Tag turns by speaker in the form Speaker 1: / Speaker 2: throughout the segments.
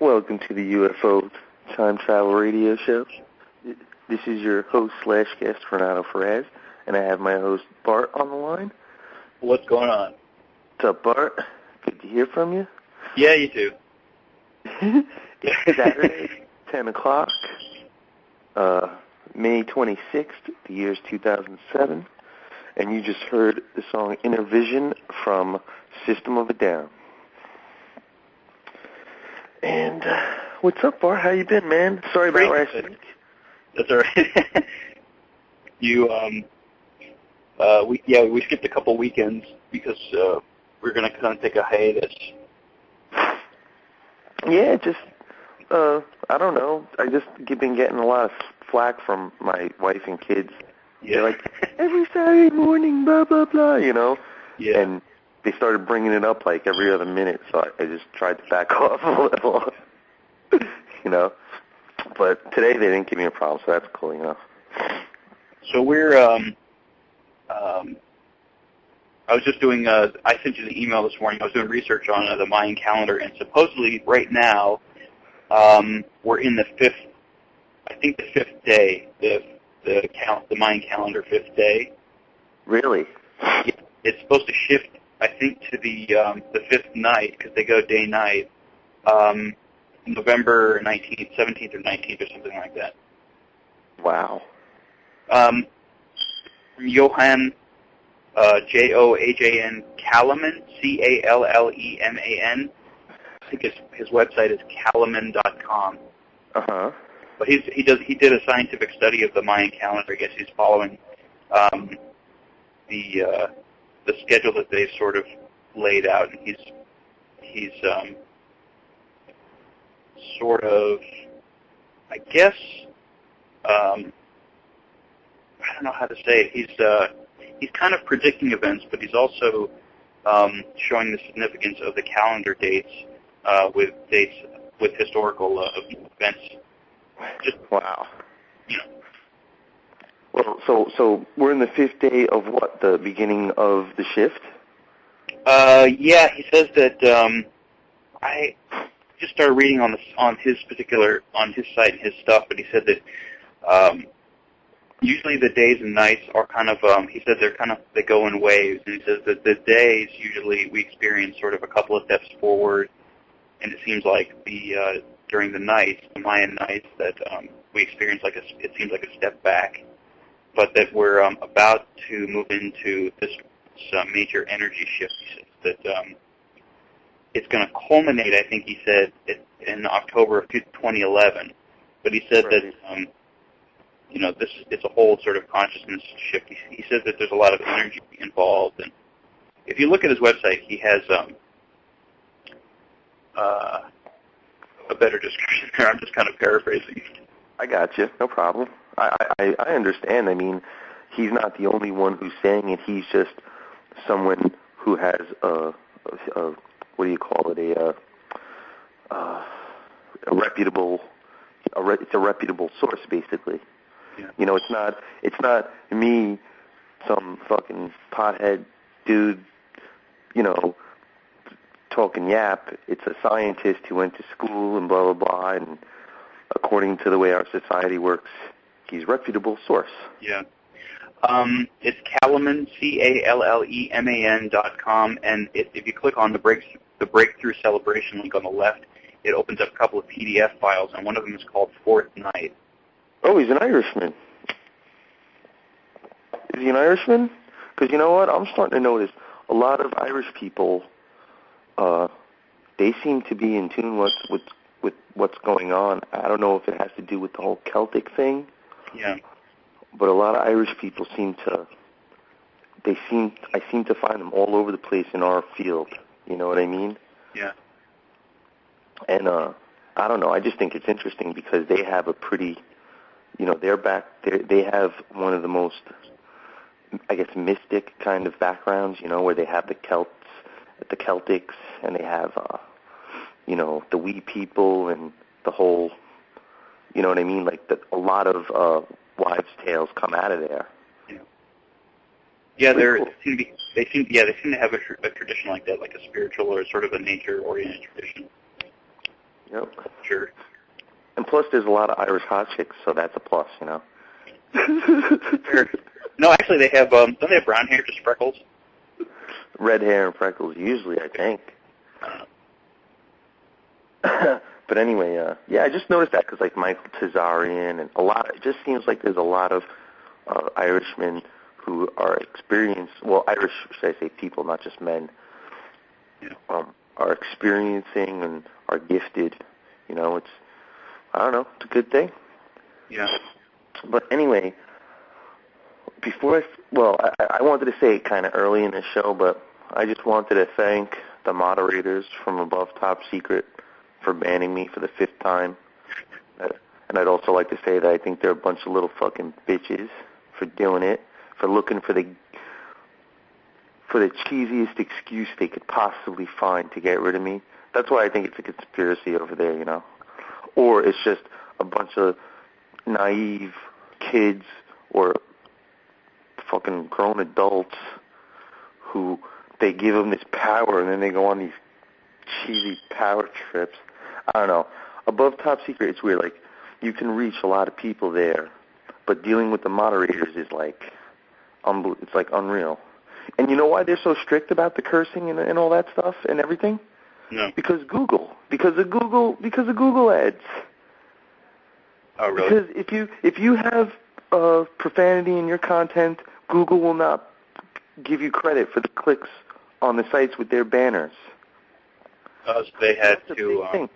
Speaker 1: Welcome to the UFO Time Travel Radio Show. This is your host/guest, Renato Ferraz, and I have my host, Bart, on the line.
Speaker 2: What's going on?
Speaker 1: What's up, Bart? Good to hear from you.
Speaker 2: Yeah, you too.
Speaker 1: It's Saturday, 10 o'clock, May 26th, the year's 2007, and you just heard the song Inner Vision from System of a Down. And what's up, Bart? How you been, man? Sorry about last week.
Speaker 2: That's all right. We skipped a couple weekends because we're going to kind of take a hiatus.
Speaker 1: Yeah, just, I don't know. I just been getting a lot of flack from my wife and kids.
Speaker 2: Yeah.
Speaker 1: They're like, every Saturday morning, blah, blah, blah, you know?
Speaker 2: Yeah.
Speaker 1: And they started bringing it up like every other minute, so I just tried to back off a little, you know? But today they didn't give me a problem, so that's cool, you know?
Speaker 2: So we're, I was just doing, I sent you the email this morning. I was doing research on the Mayan calendar, and supposedly right now we're in the fifth day, the Mayan calendar fifth day.
Speaker 1: Really?
Speaker 2: It's supposed to shift, I think, to the fifth night, because they go day-night, November 19th, 17th or 19th or something like that.
Speaker 1: Wow.
Speaker 2: Johann, John Calleman, Calleman. I think his website is calleman.com.
Speaker 1: Uh-huh.
Speaker 2: But he did a scientific study of the Mayan calendar. I guess he's following the schedule that they've sort of laid out, and he's sort of, I guess, I don't know how to say it. He's kind of predicting events, but he's also showing the significance of the calendar dates with historical events. Just,
Speaker 1: wow.
Speaker 2: You know.
Speaker 1: Well, so we're in the fifth day of what? The beginning of the shift?
Speaker 2: Yeah, he says that I just started reading on his site and his stuff, but he said that usually the days and nights are kind of he said they go in waves, and he says that the days usually we experience sort of a couple of steps forward, and it seems like during the nights, the Mayan nights, that we experience it seems like a step back, but that we're about to move into this major energy shift. He says that it's going to culminate, I think he said, in October of 2011. But he said that it's a whole sort of consciousness shift. He says that there's a lot of energy involved, and if you look at his website, he has a better description there. I'm just kind of paraphrasing.
Speaker 1: I got you. No problem. I understand. I mean, he's not the only one who's saying it. He's just someone who has what do you call it? A reputable. It's a reputable source, basically.
Speaker 2: Yeah.
Speaker 1: You know, it's not me, some fucking pothead dude, you know, talking yap. It's a scientist who went to school and blah, blah, blah, and according to the way our society works, he's a reputable source.
Speaker 2: Yeah. It's Calleman, CALLEMAN.com, and if you click on the Breakthrough Celebration link on the left, it opens up a couple of PDF files, and one of them is called Fourth Night.
Speaker 1: Oh, he's an Irishman. Is he an Irishman? Because you know what? I'm starting to notice a lot of Irish people, they seem to be in tune with what's going on. I don't know if it has to do with the whole Celtic thing.
Speaker 2: Yeah.
Speaker 1: But a lot of Irish people I seem to find them all over the place in our field. You know what I mean?
Speaker 2: Yeah.
Speaker 1: And I don't know. I just think it's interesting because they have a pretty, you know, they have one of the most, I guess, mystic kind of backgrounds. You know, where they have the Celtics, and they have, you know, the Wee people and the whole, you know what I mean? Like a lot of wives' tales come out of there.
Speaker 2: Yeah, they seem to have a tradition like that, like a spiritual or sort of a nature-oriented tradition.
Speaker 1: Yep.
Speaker 2: Sure.
Speaker 1: And plus, there's a lot of Irish hot chicks, so that's a plus, you know.
Speaker 2: Sure. No, actually, they have. Don't they have brown hair, just freckles?
Speaker 1: Red hair and freckles, usually, I think. But anyway, yeah, I just noticed that because, like, Michael Tazarian and it just seems like there's a lot of Irishmen who are experienced, well, Irish, should I say, people, not just men, are experiencing and are gifted. You know, I don't know, it's a good thing.
Speaker 2: Yeah.
Speaker 1: But anyway, I wanted to say it kind of early in the show, but I just wanted to thank the moderators from Above Top Secret for banning me for the 5th time. And I'd also like to say that I think they're a bunch of little fucking bitches for doing it, for looking for the cheesiest excuse they could possibly find to get rid of me. That's why I think it's a conspiracy over there, you know. Or it's just a bunch of naive kids or fucking grown adults who they give them this power and then they go on these cheesy power trips. I don't know. Above Top Secret, it's weird. Like, you can reach a lot of people there, but dealing with the moderators is like, it's like unreal. And you know why they're so strict about the cursing and all that stuff and everything?
Speaker 2: No.
Speaker 1: Because of Google ads.
Speaker 2: Oh, really?
Speaker 1: Because if you have profanity in your content, Google will not give you credit for the clicks on the sites with their banners.
Speaker 2: So they had
Speaker 1: That's
Speaker 2: to.
Speaker 1: a big thing.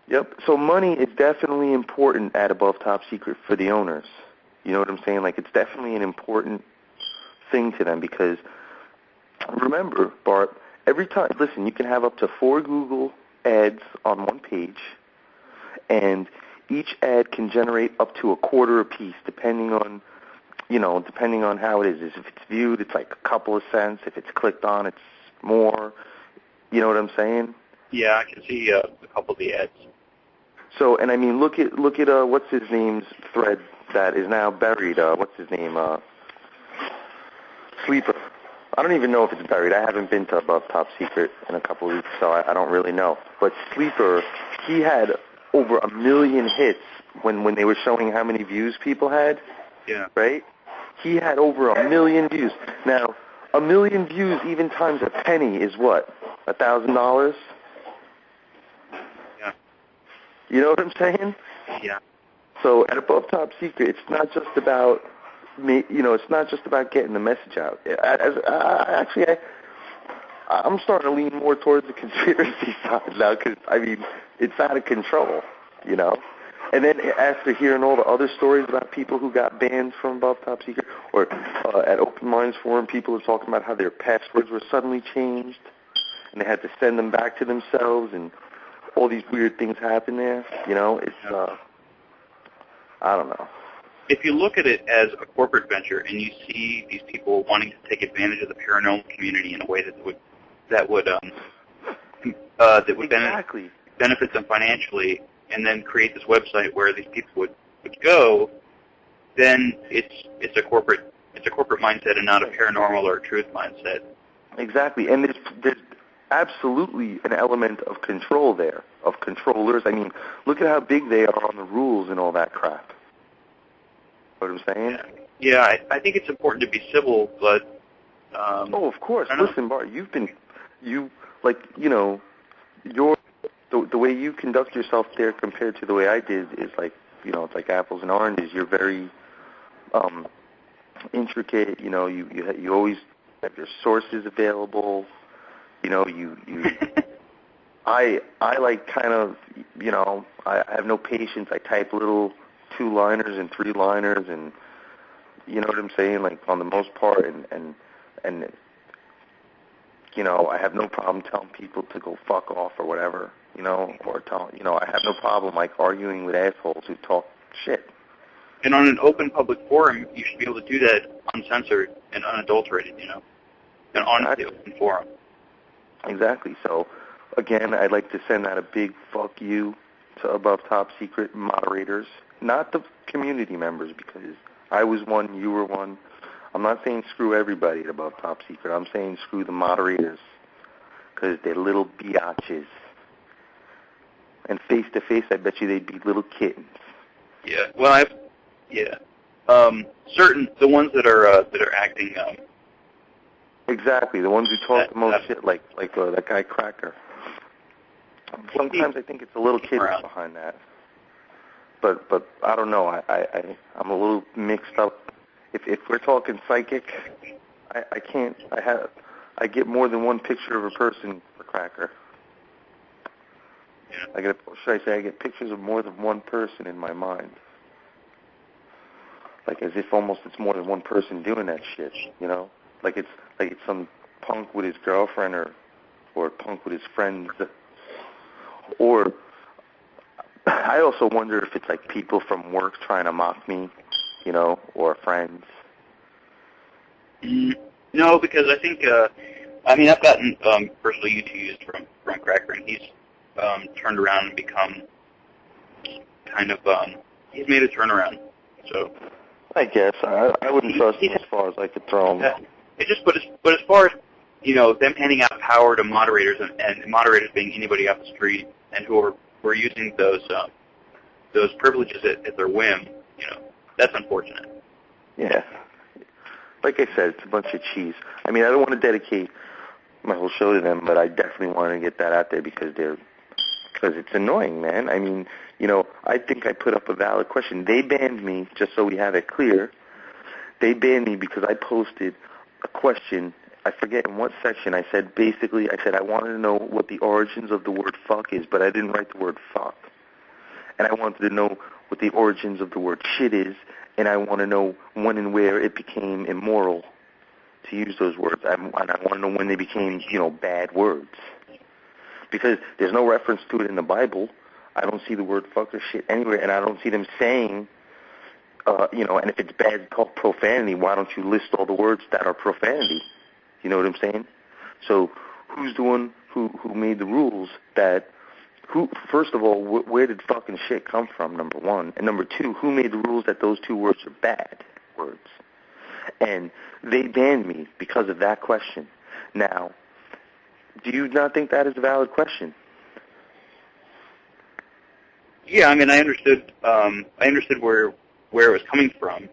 Speaker 1: Yep. So money is definitely important at Above Top Secret for the owners. You know what I'm saying? Like, it's definitely an important thing to them because, remember, Bart, every time, listen, you can have up to 4 Google ads on one page, and each ad can generate up to $0.25 apiece, depending on how it is. If it's viewed, it's like a couple of cents. If it's clicked on, it's more. You know what I'm saying?
Speaker 2: Yeah, I can see a couple of the ads.
Speaker 1: So, and I mean, look at what's his name's thread that is now buried. What's his name? Sleeper. I don't even know if it's buried. I haven't been to Above Top Secret in a couple of weeks, so I don't really know. But Sleeper, he had over 1 million hits when they were showing how many views people had.
Speaker 2: Yeah.
Speaker 1: Right? He had over 1 million views. Now, 1 million views even times a penny is what? $1,000?
Speaker 2: Yeah.
Speaker 1: You know what I'm saying?
Speaker 2: Yeah.
Speaker 1: So at Above Top Secret, it's not just about me. You know, it's not just about getting the message out. I'm starting to lean more towards the conspiracy side now because, I mean, it's out of control, you know? And then after hearing all the other stories about people who got banned from Above Top Secret, or at Open Minds Forum, people are talking about how their passwords were suddenly changed, and they had to send them back to themselves, and all these weird things happen there, you know? It's, I don't know.
Speaker 2: If you look at it as a corporate venture and you see these people wanting to take advantage of the paranormal community in a way that would
Speaker 1: Exactly.
Speaker 2: benefit them financially, and then create this website where these people would go, then it's a corporate mindset and not a paranormal or truth mindset.
Speaker 1: Exactly, and there's absolutely an element of control there, of controllers. I mean, look at how big they are on the rules and all that crap. What I'm saying?
Speaker 2: Yeah, I think it's important to be civil, but
Speaker 1: oh, of course. Listen, Bart, the way you conduct yourself there compared to the way I did is like, you know, it's like apples and oranges. You're very intricate. You know, you always have your sources available. You know, I like kind of, you know, I have no patience. I type little 2-liners and 3-liners, and you know what I'm saying, like on the most part, and you know, I have no problem telling people to go fuck off or whatever, you know, or I have no problem like arguing with assholes who talk shit.
Speaker 2: And on an open public forum, you should be able to do that uncensored and unadulterated, you know, and on the open forum.
Speaker 1: Exactly. So, again, I'd like to send out a big fuck you to Above Top Secret moderators, not the community members, because I was one, you were one. I'm not saying screw everybody at Above Top Secret. I'm saying screw the moderators, because they're little biatches. And face to face, I bet you they'd be little kittens.
Speaker 2: Yeah. Well, certain the ones that are acting.
Speaker 1: Exactly, the ones who talk the most shit, like that guy Cracker. Sometimes I think it's a little kid behind that. But I don't know. I'm a little mixed up. If we're talking psychic, I can't. I get more than one picture of a person for Cracker.
Speaker 2: Yeah.
Speaker 1: I get pictures of more than one person in my mind. Like as if almost it's more than one person doing that shit, you know? Like it's some punk with his girlfriend or a punk with his friends. Or I also wonder if it's like people from work trying to mock me, you know, or friends.
Speaker 2: No, because I think I've gotten personal UTUs from Cracker, and he's turned around and become kind of he's made a turnaround. So
Speaker 1: I guess I wouldn't trust him as far as I could throw him.
Speaker 2: It just but as far as them handing out power to moderators and moderators being anybody off the street and who are using those privileges at their whim, that's unfortunate.
Speaker 1: Yeah. Like I said, it's a bunch of cheese. I mean, I don't want to dedicate my whole show to them, but I definitely want to get that out there because it's annoying, man. I mean, I think I put up a valid question. They banned me, just so we have it clear. They banned me because I posted a question. I forget in what section. I said I wanted to know what the origins of the word fuck is, but I didn't write the word fuck. And I wanted to know what the origins of the word shit is, and I want to know when and where it became immoral to use those words. And I want to know when they became, bad words. Because there's no reference to it in the Bible. I don't see the word fuck or shit anywhere, and I don't see them saying, and if it's bad called profanity, why don't you list all the words that are profanity? You know what I'm saying? So who's the one who made the rules first of all, where did fucking shit come from, number one? And number two, who made the rules that those two words are bad words? And they banned me because of that question. Now, do you not think that is a valid question?
Speaker 2: Yeah, I mean, I understood where it was coming from.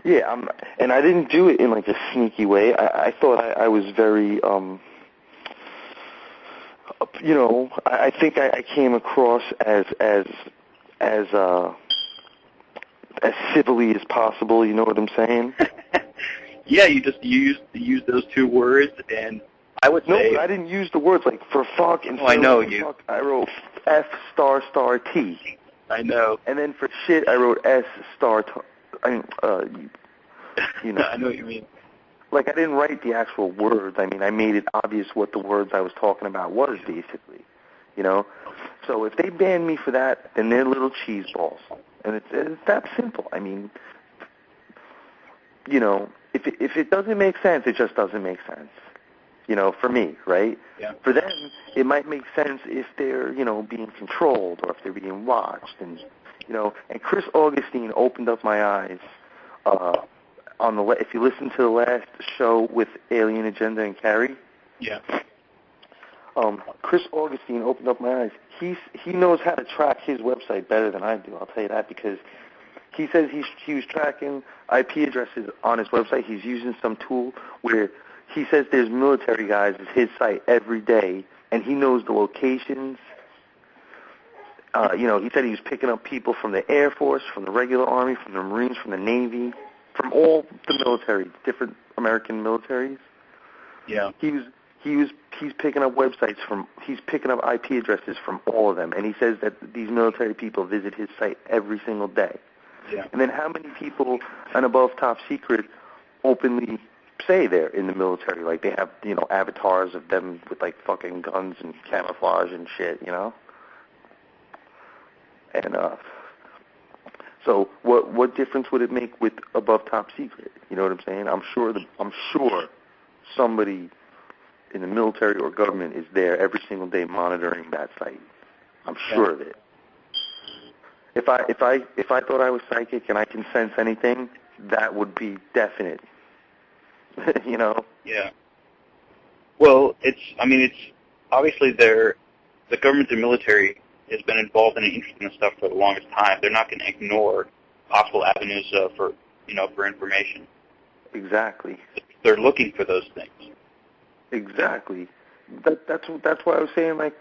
Speaker 1: Yeah, and I didn't do it in like a sneaky way. I thought I was very, I think I came across as civilly as possible. You know what I'm saying?
Speaker 2: Yeah, you used those two words, and I would say
Speaker 1: no, I didn't use the words like for fuck and
Speaker 2: I know you.
Speaker 1: Fuck, I wrote F***T.
Speaker 2: I know.
Speaker 1: And then for shit, I wrote S***.
Speaker 2: I know what you mean.
Speaker 1: Like, I didn't write the actual words. I mean, I made it obvious what the words I was talking about was, basically. So if they ban me for that, then they're little cheese balls. And it's that simple. I mean, if it doesn't make sense, it just doesn't make sense. For me, right?
Speaker 2: Yeah.
Speaker 1: For them, it might make sense if they're, being controlled or if they're being watched. And, and Chris Augustine opened up my eyes if you listen to the last show with Alien Agenda and Carrie.
Speaker 2: Yeah.
Speaker 1: Chris Augustine opened up my eyes. He knows how to track his website better than I do, I'll tell you that, because he says he was tracking IP addresses on his website. He's using some tool where he says there's military guys at his site every day, and he knows the locations. He said he was picking up people from the Air Force, from the regular Army, from the Marines, from the Navy, from all the military, different American militaries.
Speaker 2: Yeah.
Speaker 1: He's picking up he's picking up IP addresses from all of them, and he says that these military people visit his site every single day.
Speaker 2: Yeah.
Speaker 1: And then how many people on Above Top Secret openly say they're in the military? Like, they have, avatars of them with, like, fucking guns and camouflage and shit, And, so what difference would it make with Above Top Secret? You know what I'm saying? I'm sure somebody in the military or government is there every single day monitoring that site. I'm sure of it. If I thought I was psychic and I can sense anything, that would be definite.
Speaker 2: Yeah. Well, it's obviously the government and military has been involved in and interested in this stuff for the longest time, they're not going to ignore possible avenues for information.
Speaker 1: Exactly.
Speaker 2: They're looking for those things.
Speaker 1: Exactly. That's why I was saying, like,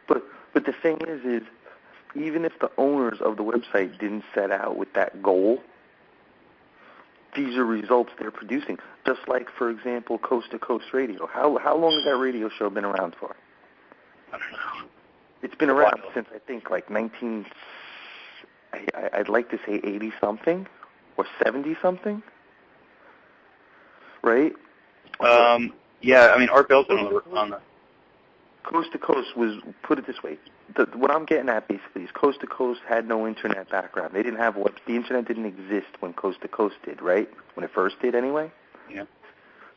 Speaker 1: but the thing is even if the owners of the website didn't set out with that goal, these are results they're producing. Just like, for example, Coast to Coast Radio. How long has that radio show been around for?
Speaker 2: I don't know.
Speaker 1: It's been around since, I think, like I'd like to say 80-something or 70-something, right?
Speaker 2: Yeah, I mean, Art Bell's been on the...
Speaker 1: Coast to Coast was, put it this way, what I'm getting at basically is Coast to Coast had no internet background. They didn't have the internet didn't exist when Coast to Coast did, right? When it first did, anyway.
Speaker 2: Yeah.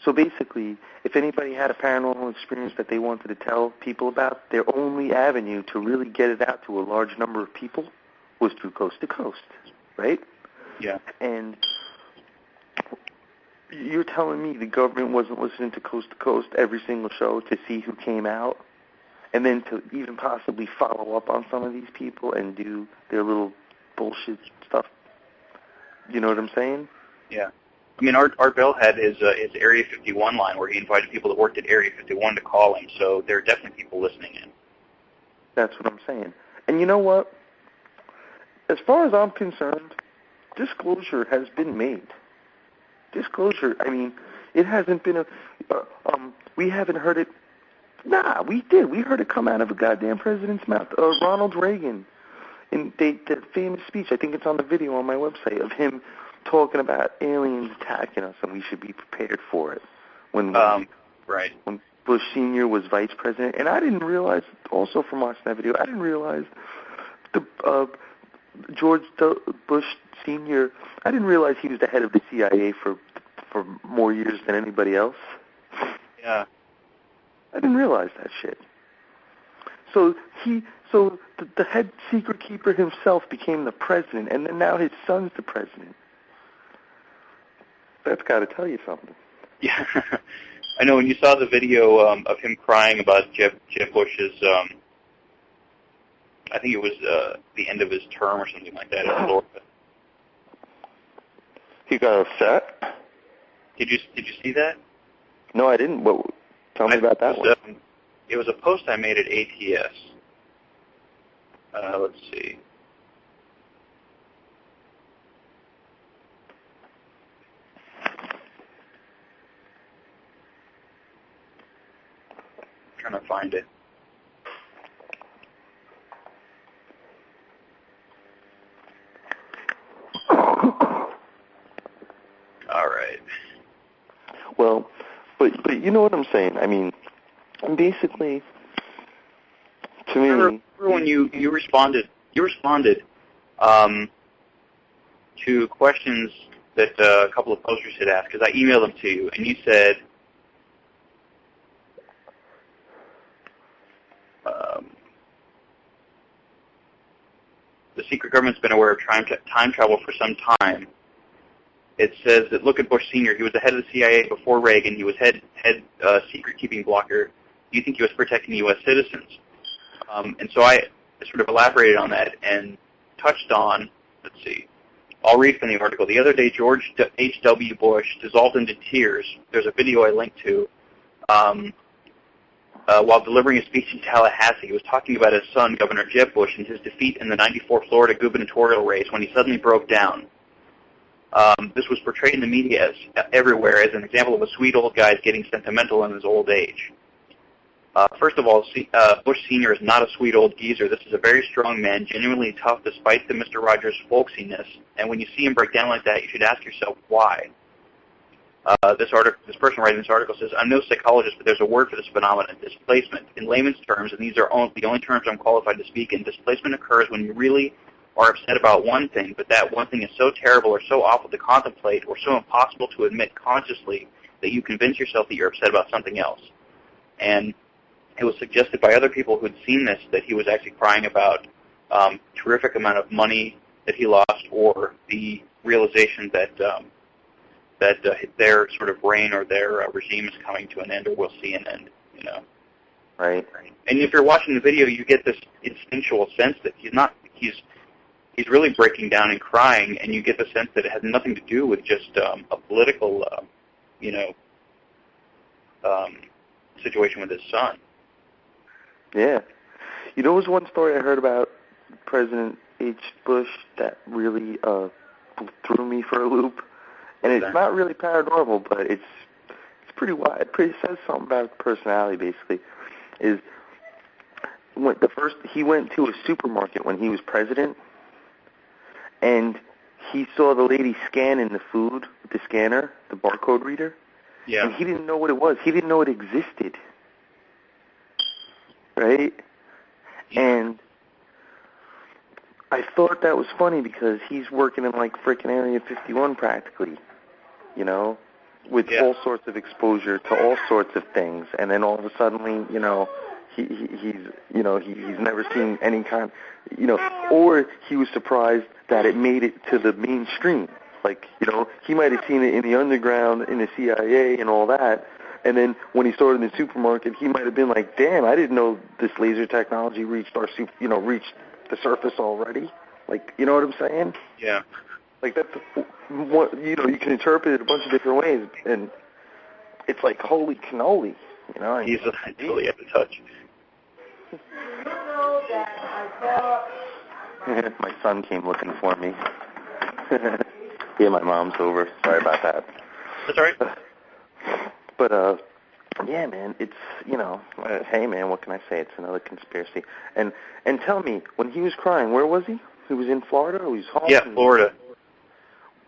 Speaker 1: So basically, if anybody had a paranormal experience that they wanted to tell people about, their only avenue to really get it out to a large number of people was through Coast to Coast, right?
Speaker 2: Yeah.
Speaker 1: And you're telling me the government wasn't listening to Coast every single show to see who came out, and then to even possibly follow up on some of these people and do their little bullshit stuff? You know what I'm saying?
Speaker 2: Yeah. I mean, Art Bell had his Area 51 line where he invited people that worked at Area 51 to call him, so there are definitely people listening in.
Speaker 1: That's what I'm saying. And you know what? As far as I'm concerned, disclosure has been made. Disclosure, I mean, it hasn't been we haven't heard it. Nah, we did. We heard it come out of a goddamn president's mouth. Ronald Reagan, in the famous speech, I think it's on the video on my website, of him talking about aliens attacking us and we should be prepared for it. When Bush Sr. was vice president. And I didn't realize, also from watching that video, I didn't realize George Bush Sr., I didn't realize he was the head of the CIA for more years than anybody else.
Speaker 2: Yeah.
Speaker 1: I didn't realize that shit. So the head secret keeper himself became the president, and then now his son's the president. That's got to tell you something.
Speaker 2: Yeah. I know when you saw the video of him crying about Jeb Bush's, I think it was the end of his term or something like that in Florida.
Speaker 1: He got upset?
Speaker 2: Did you see that?
Speaker 1: No, I didn't. But tell me about that one.
Speaker 2: It was a post I made at ATS. Let's see. I'm trying to find it. All right.
Speaker 1: Well, but you know what I'm saying. I mean, basically, to me,
Speaker 2: remember when you responded to questions that a couple of posters had asked, because I emailed them to you, and you said, the secret government's been aware of time travel for some time. It says that, look at Bush Sr. He was the head of the CIA before Reagan. He was head secret-keeping blocker. Do you think he was protecting U.S. citizens? And so I sort of elaborated on that and touched on, let's see, I'll read from the article. The other day, George H.W. Bush dissolved into tears. There's a video I linked to. While delivering a speech in Tallahassee, he was talking about his son, Governor Jeb Bush, and his defeat in the '94 Florida gubernatorial race when he suddenly broke down. This was portrayed in the media everywhere as an example of a sweet old guy getting sentimental in his old age. First of all, Bush Sr. is not a sweet old geezer. This is a very strong man, genuinely tough despite the Mr. Rogers folksiness. And when you see him break down like that, you should ask yourself why. This person writing this article says, I'm no psychologist, but there's a word for this phenomenon, displacement. In layman's terms, and these are the only terms I'm qualified to speak in, displacement occurs when you really are upset about one thing, but that one thing is so terrible or so awful to contemplate or so impossible to admit consciously that you convince yourself that you're upset about something else. And it was suggested by other people who had seen this that he was actually crying about terrific amount of money that he lost, or the realization that their sort of reign or their regime is coming to an end, or will see an end. You know.
Speaker 1: right?
Speaker 2: And if you're watching the video, you get this instinctual sense that he's really breaking down and crying, and you get the sense that it has nothing to do with just a political, situation with his son.
Speaker 1: Yeah. You know, there was one story I heard about President H. Bush that really threw me for a loop, and it's not really paranormal, but it's pretty wild. It says something about his personality, basically. Is he went to a supermarket when he was president, and he saw the lady scanning the food with the scanner, the barcode reader, and he didn't know what it was. He didn't know it existed, right? And I thought that was funny because he's working in like frickin' Area 51 practically, you know, with all sorts of exposure to all sorts of things, and then all of a sudden, you know, he's never seen any kind, you know, or he was surprised that it made it to the mainstream. Like, you know, he might have seen it in the underground, in the CIA and all that, and then when he saw it in the supermarket, he might have been like, damn, I didn't know this laser technology reached reached the surface already. Like, you know what I'm saying?
Speaker 2: Yeah.
Speaker 1: Like, that's what, you know, you can interpret it a bunch of different ways, and it's like, holy cannoli, you know?
Speaker 2: He's totally at the touch.
Speaker 1: My son came looking for me. Yeah, my mom's over. Sorry about that.
Speaker 2: That's all right.
Speaker 1: But, yeah, man, it's, you know, hey, man, what can I say? It's another conspiracy. And tell me, when he was crying, where was he? He was in Florida, or he was home?
Speaker 2: Yeah, Florida.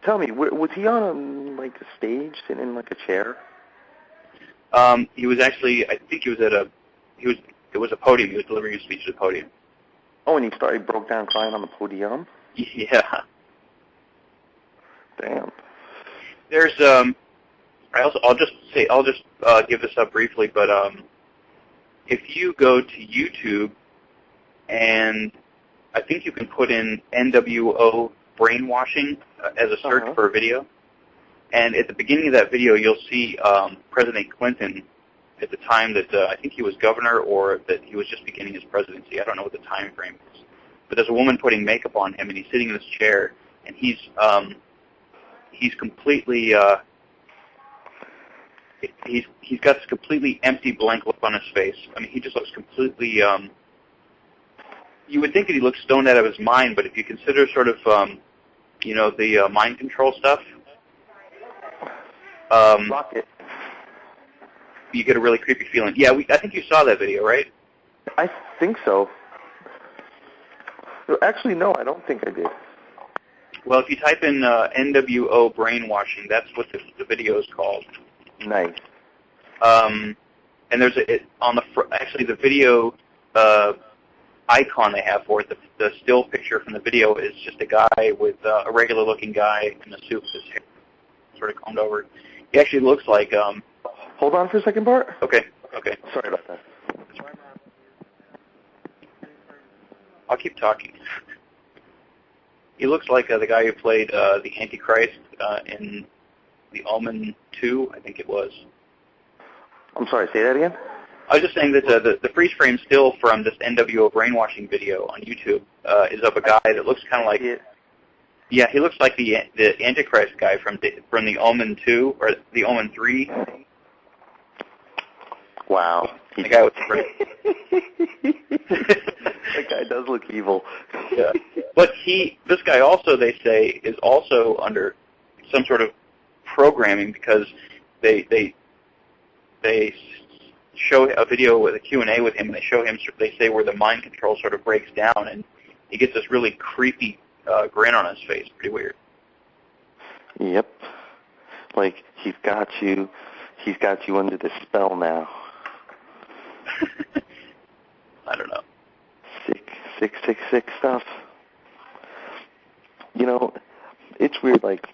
Speaker 1: Tell me, was he on, like, a stage, sitting in, like, a chair?
Speaker 2: He was actually, I think he was it was a podium. He was delivering a speech at a podium.
Speaker 1: Oh, and he broke down crying on the podium?
Speaker 2: Yeah.
Speaker 1: Damn.
Speaker 2: There's, I'll just give this up briefly, but if you go to YouTube, and I think you can put in NWO brainwashing as a search for a video, and at the beginning of that video, you'll see President Clinton at the time that I think he was governor, or that he was just beginning his presidency. I don't know what the time frame is, but there's a woman putting makeup on him, and he's sitting in this chair, and he's completely he's got this completely empty, blank look on his face. I mean, he just looks completely. You would think that he looks stoned out of his mind, but if you consider sort of, you know, the mind control stuff, you get a really creepy feeling. Yeah, I think you saw that video, right?
Speaker 1: I think so. Actually, no, I don't think I did.
Speaker 2: Well, if you type in NWO brainwashing, that's what the video is called.
Speaker 1: Nice.
Speaker 2: And there's actually the video icon they have for it, the still picture from the video is just a guy with a regular-looking guy in a suit with his hair sort of combed over. He actually looks like...
Speaker 1: Hold on for a second, Bart.
Speaker 2: Okay.
Speaker 1: Sorry about that.
Speaker 2: I'll keep talking. He looks like the guy who played the Antichrist in The Omen 2, I think it was.
Speaker 1: I'm sorry, say that again?
Speaker 2: I was just saying that the freeze frame still from this NWO brainwashing video on YouTube is of a guy that looks kind of like... Yeah, he looks like the Antichrist guy from the Omen 2, or the Omen 3.
Speaker 1: Wow.
Speaker 2: The guy with
Speaker 1: That guy does look evil.
Speaker 2: Yeah. But this guy also, they say, is also under some sort of programming, because they show a video with a Q&A with him, and they show him, they say, where the mind control sort of breaks down, and he gets this really creepy grin on his face. Pretty weird.
Speaker 1: Yep. Like, he's got you under the spell now.
Speaker 2: I don't know.
Speaker 1: Sick stuff. You know, it's weird, like,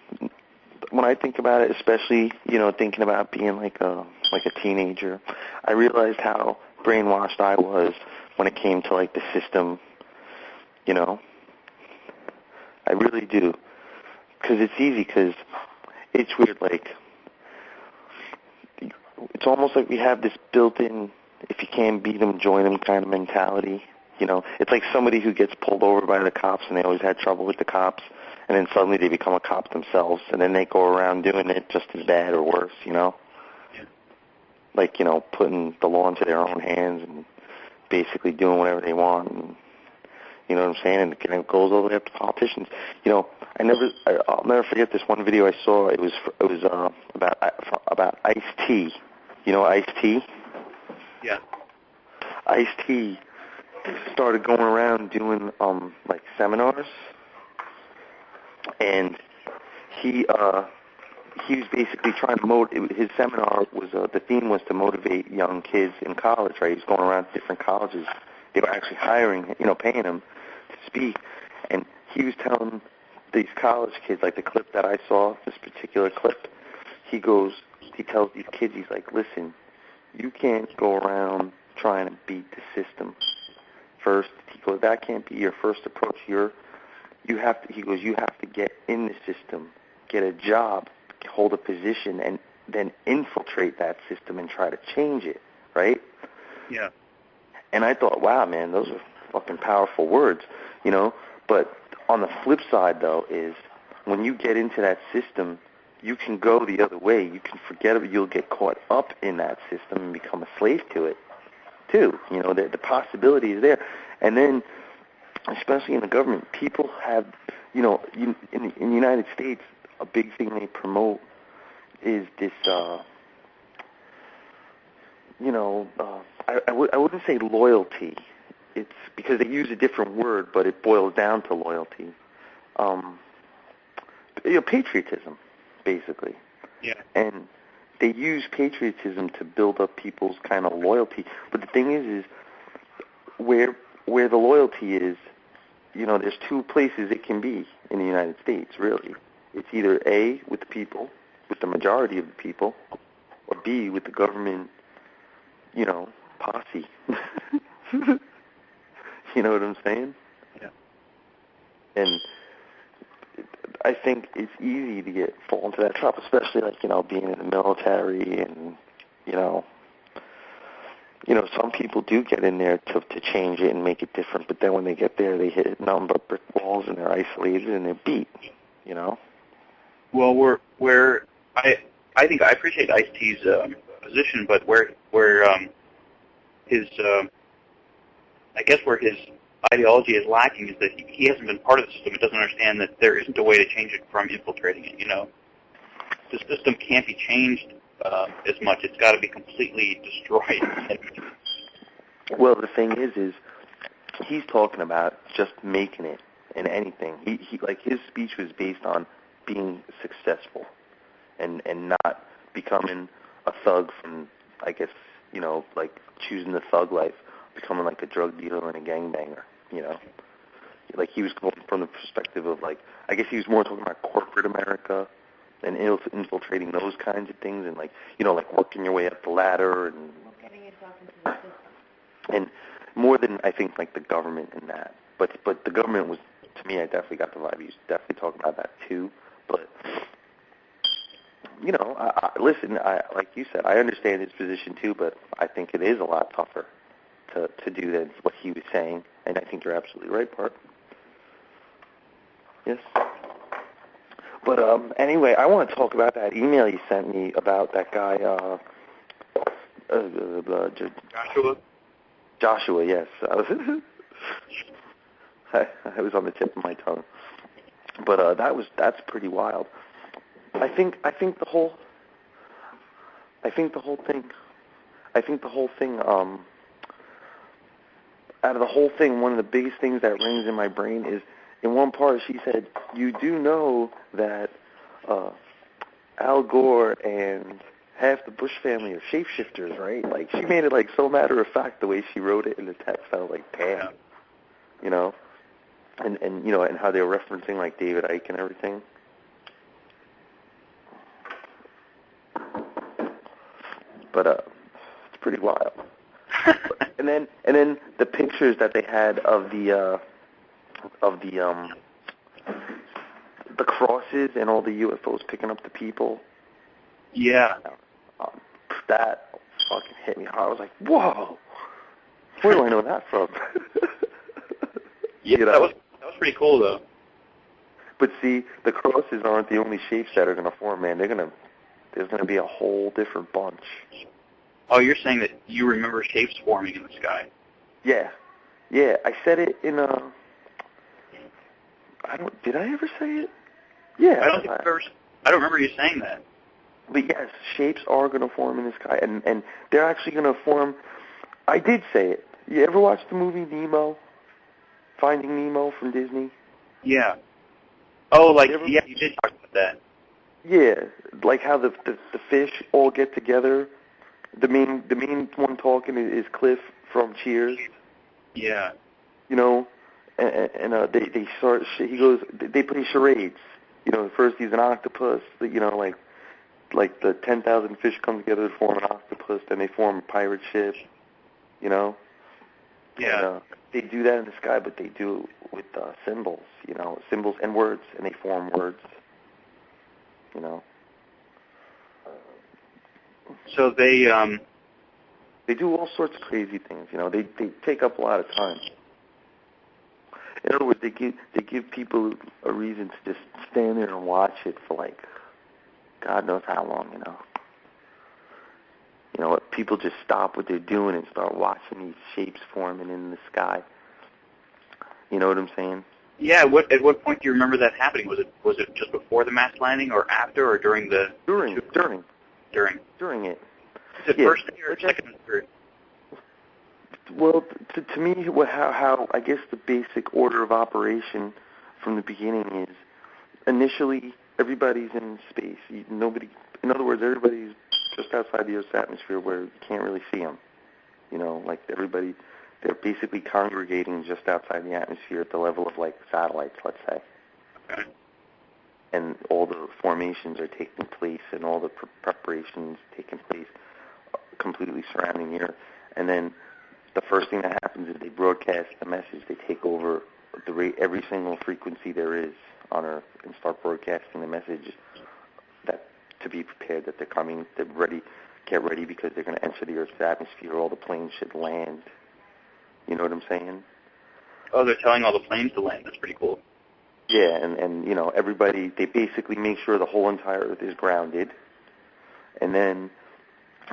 Speaker 1: when I think about it, especially, you know, thinking about being like a teenager, I realized how brainwashed I was when it came to, like, the system, you know. I really do. Because it's easy, because it's weird, like, it's almost like we have this built-in if you can't beat them, join them kind of mentality. You know, it's like somebody who gets pulled over by the cops and they always had trouble with the cops, and then suddenly they become a cop themselves, and then they go around doing it just as bad or worse, you know?
Speaker 2: Yeah.
Speaker 1: Like, you know, putting the law into their own hands and basically doing whatever they want, and, you know what I'm saying? And it goes all the way up to politicians. You know, I'll never forget this one video I saw. It was about Ice-T. You know Ice-T?
Speaker 2: Yeah.
Speaker 1: Ice-T started going around doing like seminars, and he was basically trying to his seminar was the theme was to motivate young kids in college, right? He was going around to different colleges. They were actually hiring, you know, paying him to speak, and he was telling these college kids, like the clip that I saw, this particular clip, he tells these kids, he's like, listen, you can't go around trying to beat the system. First, he goes, that can't be your first approach. You have to get in the system, get a job, hold a position, and then infiltrate that system and try to change it, right?
Speaker 2: Yeah.
Speaker 1: And I thought, wow, man, those are fucking powerful words, you know? But on the flip side, though, is when you get into that system, you can go the other way. You can forget it. You'll get caught up in that system and become a slave to it, too. You know, the possibility is there. And then, especially in the government, people have, you know, in the United States, a big thing they promote is this, you know, I wouldn't say loyalty. It's because they use a different word, but it boils down to loyalty. You know, patriotism, basically.
Speaker 2: Yeah.
Speaker 1: And they use patriotism to build up people's kind of loyalty. But the thing is where the loyalty is, you know, there's two places it can be in the United States, really. It's either A, with the people, with the majority of the people, or B, with the government, you know, posse. You know what I'm saying?
Speaker 2: Yeah.
Speaker 1: And I think it's easy to fall into that trap, especially like, you know, being in the military and, you know, some people do get in there to change it and make it different, but then when they get there, they hit nothing but brick walls and they're isolated and they're beat, you know?
Speaker 2: Well, I think I appreciate Ice-T's position, but where his I guess where his ideology is lacking is that he hasn't been part of the system. He doesn't understand that there isn't a way to change it from infiltrating it. You know, the system can't be changed as much. It's got to be completely destroyed.
Speaker 1: Well, the thing is he's talking about just making it in anything. He like his speech was based on being successful and not becoming a thug from, I guess, you know, like choosing the thug life, becoming like a drug dealer and a gangbanger, you know. Like he was going from the perspective of like, I guess he was more talking about corporate America and infiltrating those kinds of things and like, you know, like working your way up the ladder and
Speaker 3: getting yourself into the system.
Speaker 1: And more than I think like the government in that. But the government was, to me, I definitely got the vibe. He was definitely talking about that too. But you know, listen, like you said, I understand his position too, but I think it is a lot tougher to do than what he was saying. And I think you're absolutely right, Bart. Yes. But anyway, I want to talk about that email you sent me about that guy, Joshua, yes. I was on the tip of my tongue. But that's pretty wild. I think the whole thing out of the whole thing, one of the biggest things that rings in my brain is, in one part she said, you do know that Al Gore and half the Bush family are shapeshifters, right? Like, she made it like so matter of fact the way she wrote it in the text. I was like, damn, you know, and you know, and how they were referencing like David Icke and everything. But it's pretty wild. and then the pictures that they had of the crosses and all the UFOs picking up the people.
Speaker 2: Yeah.
Speaker 1: That fucking hit me hard. I was like, whoa, where do I know that from?
Speaker 2: Yeah,
Speaker 1: you know?
Speaker 2: that was pretty cool though.
Speaker 1: But see, the crosses aren't the only shapes that are going to form, man. There's going to be a whole different bunch.
Speaker 2: Oh, you're saying that you remember shapes forming in the sky?
Speaker 1: Yeah. I said it in did I ever say it? Yeah.
Speaker 2: I don't remember you saying that.
Speaker 1: But yes, shapes are going to form in the sky, and they're actually going to form. I did say it. You ever watch the movie Nemo? Finding Nemo from Disney?
Speaker 2: Yeah. Oh, yeah, you did talk about that.
Speaker 1: Yeah, like how the fish all get together. The main one talking is Cliff from Cheers.
Speaker 2: Yeah.
Speaker 1: You know, and they start. He goes. They play charades. You know, first he's an octopus. You know, like the 10,000 fish come together to form an octopus. Then they form a pirate ship. You know.
Speaker 2: Yeah.
Speaker 1: And, they do that in the sky, but they do it with symbols. You know, symbols and words, and they form words. You know.
Speaker 2: So they
Speaker 1: do all sorts of crazy things. You know, they take up a lot of time. In other words, they give people a reason to just stand there and watch it for like God knows how long. You know, people just stop what they're doing and start watching these shapes forming in the sky. You know what I'm saying?
Speaker 2: Yeah. At what point do you remember that happening? Was it just before the mass landing, or after, or during the?
Speaker 1: During it.
Speaker 2: During it. Is it first day or second and third?
Speaker 1: Well, to me, how I guess the basic order of operation from the beginning is initially everybody's in space. In other words, everybody's just outside the Earth's atmosphere where you can't really see them. You know, like they're basically congregating just outside the atmosphere at the level of like satellites, let's say.
Speaker 2: Okay.
Speaker 1: And all the formations are taking place and all the preparations taking place completely surrounding the Earth. And then the first thing that happens is they broadcast the message. They take over every single frequency there is on Earth and start broadcasting the message that to be prepared, that they're coming, they're ready, get ready because they're going to enter the Earth's atmosphere. All the planes should land. You know what I'm saying?
Speaker 2: Oh, they're telling all the planes to land. That's pretty cool.
Speaker 1: Yeah, and you know, everybody, they basically make sure the whole entire Earth is grounded, and then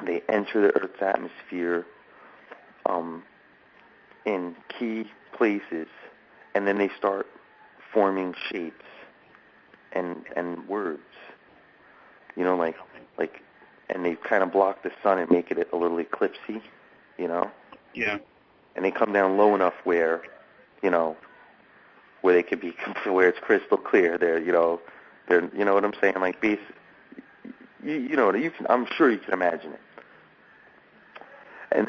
Speaker 1: they enter the Earth's atmosphere in key places, and then they start forming shapes and words. You know, like, and they kind of block the sun and make it a little eclipsy, you know?
Speaker 2: Yeah.
Speaker 1: And they come down low enough where, you know, where they could be, where it's crystal clear. You know what I'm saying? Like, you know, I'm sure you can imagine it. And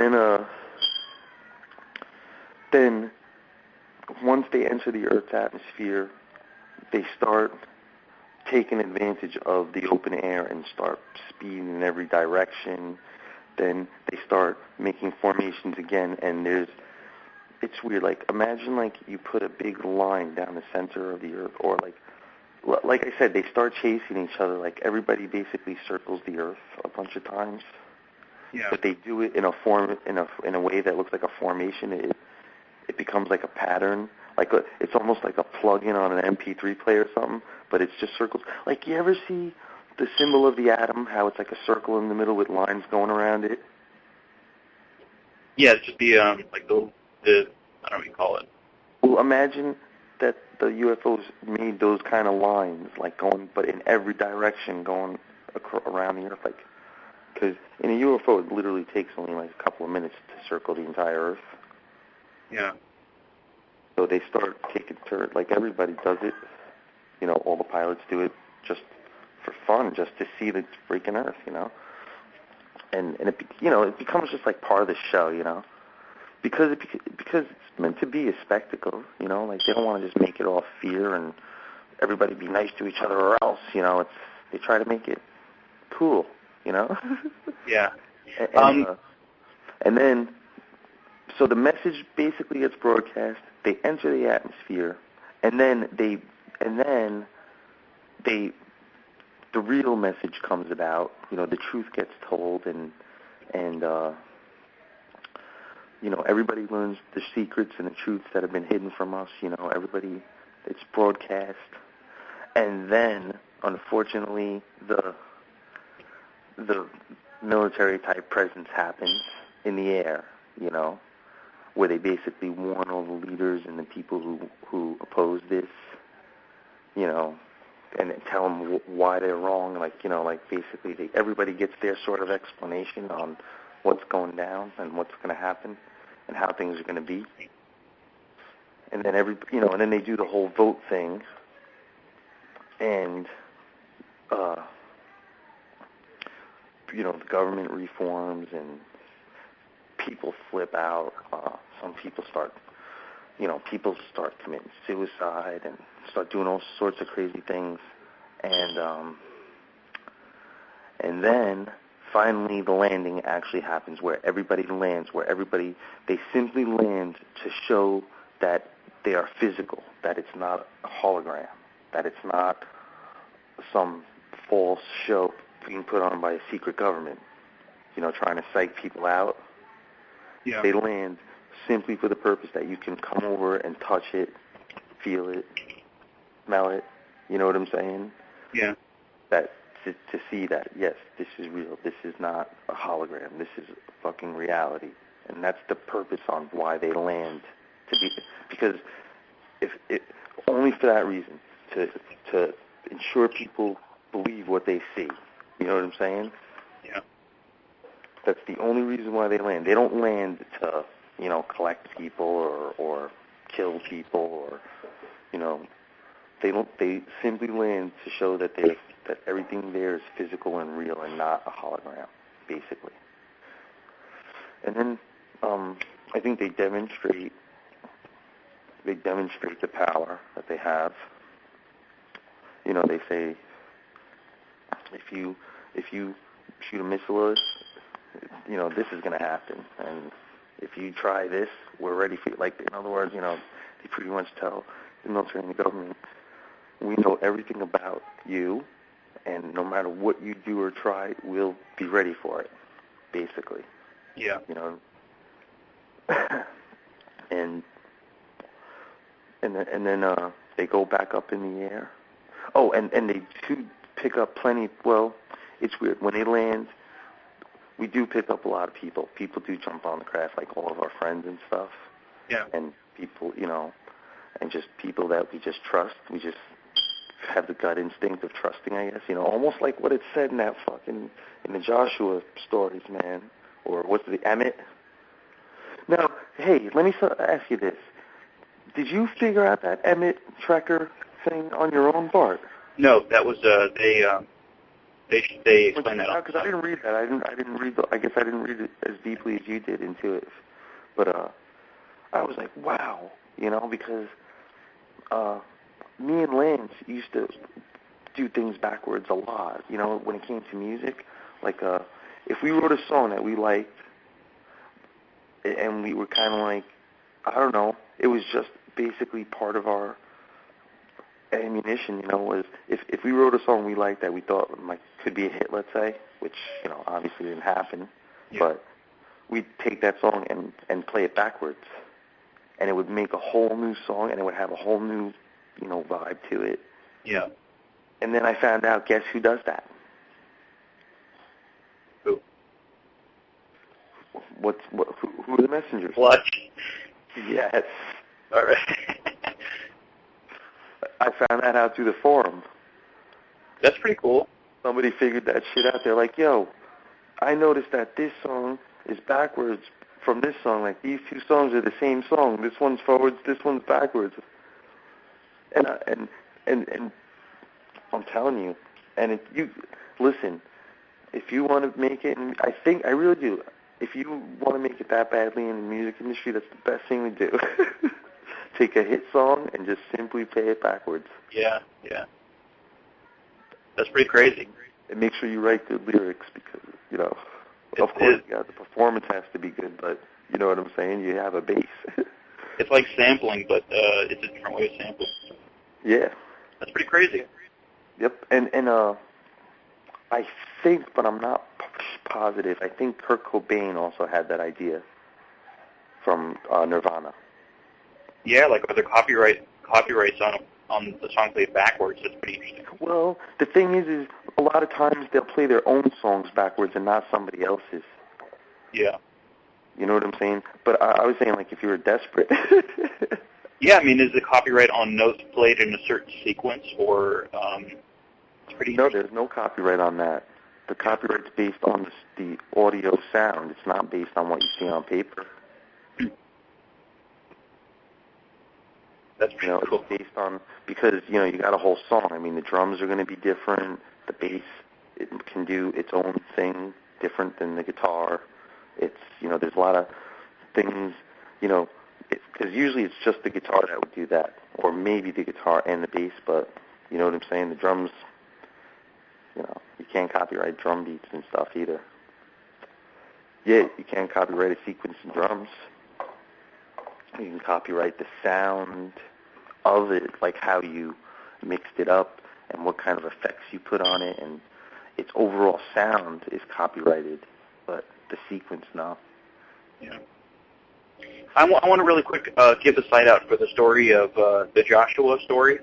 Speaker 1: then once they enter the Earth's atmosphere, they start taking advantage of the open air and start speeding in every direction. Then they start making formations again, and it's weird. Like, imagine like you put a big line down the center of the Earth, or like I said, they start chasing each other. Like, everybody basically circles the Earth a bunch of times.
Speaker 2: Yeah.
Speaker 1: But they do it in a way that looks like a formation. It becomes like a pattern. Like it's almost like a plug-in on an MP3 player or something, but it's just circles. Like, you ever see the symbol of the atom, how it's like a circle in the middle with lines going around it?
Speaker 2: Yeah, it's just like the I don't know what you call it.
Speaker 1: Well, imagine that the UFOs made those kind of lines, like going, but in every direction, going around the Earth. Like, because in a UFO, it literally takes only like a couple of minutes to circle the entire Earth.
Speaker 2: Yeah.
Speaker 1: So they start taking turns, like everybody does it. You know, all the pilots do it just for fun, just to see the freaking Earth, you know. And it becomes just like part of the show, you know, because it's meant to be a spectacle, you know. Like, they don't want to just make it all fear and everybody be nice to each other or else, you know. They try to make it cool, you know.
Speaker 2: Yeah.
Speaker 1: And then, so the message basically gets broadcast. They enter the atmosphere, and then the real message comes about. You know, the truth gets told, and and everybody learns the secrets and the truths that have been hidden from us. Everybody, it's broadcast, and then unfortunately the military type presence happens in the air, where they basically warn all the leaders and the people who oppose this, and tell them why they're wrong. Basically everybody gets their sort of explanation on what's going down and what's going to happen and how things are going to be. And then and then they do the whole vote thing, and the government reforms and people flip out. Some people start committing suicide and start doing all sorts of crazy things, and then finally the landing actually happens, where everybody lands, they simply land to show that they are physical, that it's not a hologram, that it's not some false show being put on by a secret government, trying to psych people out.
Speaker 2: Yeah.
Speaker 1: They land simply for the purpose that you can come over and touch it, feel it, smell it. You know what I'm saying?
Speaker 2: Yeah.
Speaker 1: That to see that, yes, this is real. This is not a hologram. This is fucking reality. And that's the purpose on why they land, because only for that reason, to ensure people believe what they see. You know what I'm saying?
Speaker 2: Yeah. That's
Speaker 1: the only reason why they land. They don't land to, collect people or kill people or, they simply land to show that everything there is physical and real and not a hologram, basically. And then I think they demonstrate the power that they have. They say if you shoot a missile at us, this is going to happen, and if you try this, we're ready for you. In other words, they pretty much tell the military and the government, we know everything about you, and no matter what you do or try, we'll be ready for it, basically.
Speaker 2: Yeah.
Speaker 1: And then they go back up in the air. Oh, and they do pick up plenty. Well, it's weird. When they land, we do pick up a lot of people. People do jump on the craft, like all of our friends and stuff.
Speaker 2: Yeah.
Speaker 1: And people, and just people that we just trust. We just have the gut instinct of trusting, I guess. Almost like what it said in that fucking, in the Joshua stories, man. Or what's the Emmett? Now, hey, let me ask you this. Did you figure out that Emmett tracker thing on your own, Bart?
Speaker 2: No, that was they explained that.
Speaker 1: Because I didn't read that. I didn't read. I guess I didn't read it as deeply as you did into it. But I was like, wow, because me and Lance used to do things backwards a lot. When it came to music, if we wrote a song that we liked, and we were kind of like, I don't know, it was just basically part of our ammunition, was if we wrote a song we liked that we thought could be a hit, let's say, which, obviously didn't happen, but we'd take that song and play it backwards, and it would make a whole new song, and it would have a whole new, vibe to it.
Speaker 2: Yeah.
Speaker 1: And then I found out, guess who does that?
Speaker 2: Who?
Speaker 1: Who are the messengers?
Speaker 2: What?
Speaker 1: Yes.
Speaker 2: All right.
Speaker 1: I found that out through the forum.
Speaker 2: That's pretty cool.
Speaker 1: Somebody figured that shit out. They're like, yo, I noticed that this song is backwards from this song. These two songs are the same song. This one's forwards, this one's backwards. And I'm telling you, and you listen, if you want to make it, and I really do, if you want to make it that badly in the music industry, that's the best thing to do. Take a hit song and just simply play it backwards.
Speaker 2: Yeah. That's pretty crazy.
Speaker 1: And make sure you write good lyrics because, of course, the performance has to be good, but you know what I'm saying? You have a bass.
Speaker 2: It's like sampling, but it's a different way of sampling.
Speaker 1: Yeah.
Speaker 2: That's pretty crazy.
Speaker 1: Yep. And I think, but I'm not positive. I think Kurt Cobain also had that idea from Nirvana.
Speaker 2: Yeah, like are there copyrights on the song played backwards? That's pretty interesting.
Speaker 1: Well, the thing is a lot of times they'll play their own songs backwards and not somebody else's.
Speaker 2: Yeah.
Speaker 1: You know what I'm saying? But I was saying, like, if you were desperate.
Speaker 2: Yeah, I mean, is the copyright on notes played in a certain sequence, or it's pretty?
Speaker 1: No, there's no copyright on that. The copyright's based on the audio sound. It's not based on what you see on paper.
Speaker 2: That's pretty cool.
Speaker 1: It's based on, because, you got a whole song. I mean, the drums are going to be different. The bass, it can do its own thing different than the guitar. It's, there's a lot of things, because usually it's just the guitar that would do that, or maybe the guitar and the bass, but you know what I'm saying? The drums, you can't copyright drum beats and stuff either. Yeah, you can't copyright a sequence in drums. You can copyright the sound of it, like how you mixed it up and what kind of effects you put on it, and its overall sound is copyrighted, but the sequence, no.
Speaker 2: Yeah. I want to really quick give the site out for the story of the Joshua story.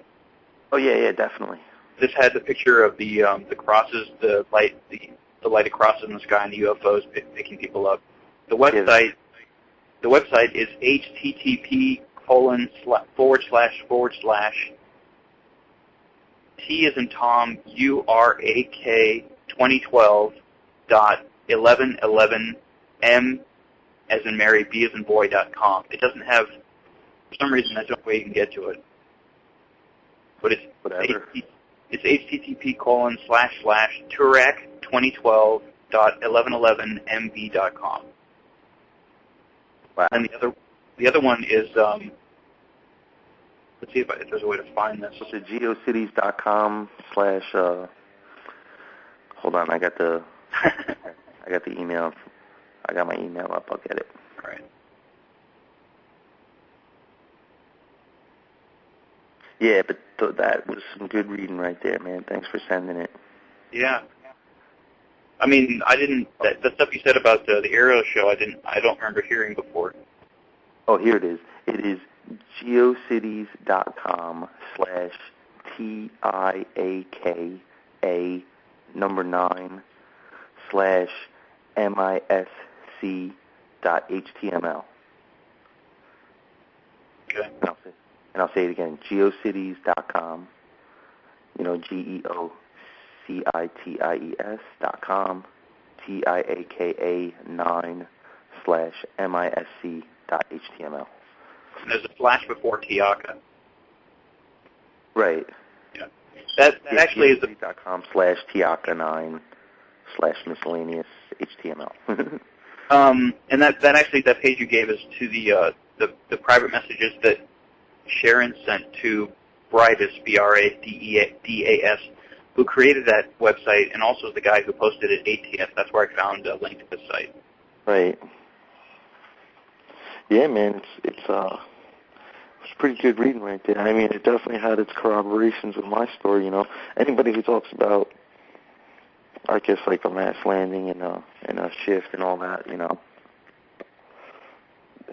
Speaker 1: Oh yeah, definitely.
Speaker 2: This had the picture of the crosses, the lighted crosses in the sky, and the UFOs picking people up. The website is http:// T as in Tom URAK 2012.1111m as in Mary, B as in boy.com. It doesn't have, for some reason, that's the way you can get to it. But it's
Speaker 1: whatever.
Speaker 2: It's http://turak2012.1111mb.com.
Speaker 1: Wow.
Speaker 2: And the other one is let's see if there's a way to find this.
Speaker 1: So it's geocities.com/ hold on, I got the email. I got my email up. I'll get it.
Speaker 2: All right.
Speaker 1: Yeah, but that was some good reading right there, man. Thanks for sending it.
Speaker 2: Yeah. I mean, I didn't. The stuff you said about the Aerial show, I don't remember hearing before.
Speaker 1: Oh, here it is. It is geocities.com/TIAK9/MISC.html.
Speaker 2: Okay.
Speaker 1: And I'll say it again. geocities.com. GEOCITIES.com. TIAKA9/MISC.html.
Speaker 2: And there's a slash before Tiaka.
Speaker 1: Right.
Speaker 2: Yeah. That actually is
Speaker 1: geocities.com/Tiaka9/miscellaneous HTML.
Speaker 2: And that page you gave us to the private messages that Sharon sent to Bridas, BRADAS, who created that website, and also the guy who posted it at ATS. That's where I found a link to the site.
Speaker 1: Right. Yeah, man, it's pretty good reading right there. I mean, it definitely had its corroborations with my story. Anybody who talks about, I guess, like a mass landing and a shift and all that,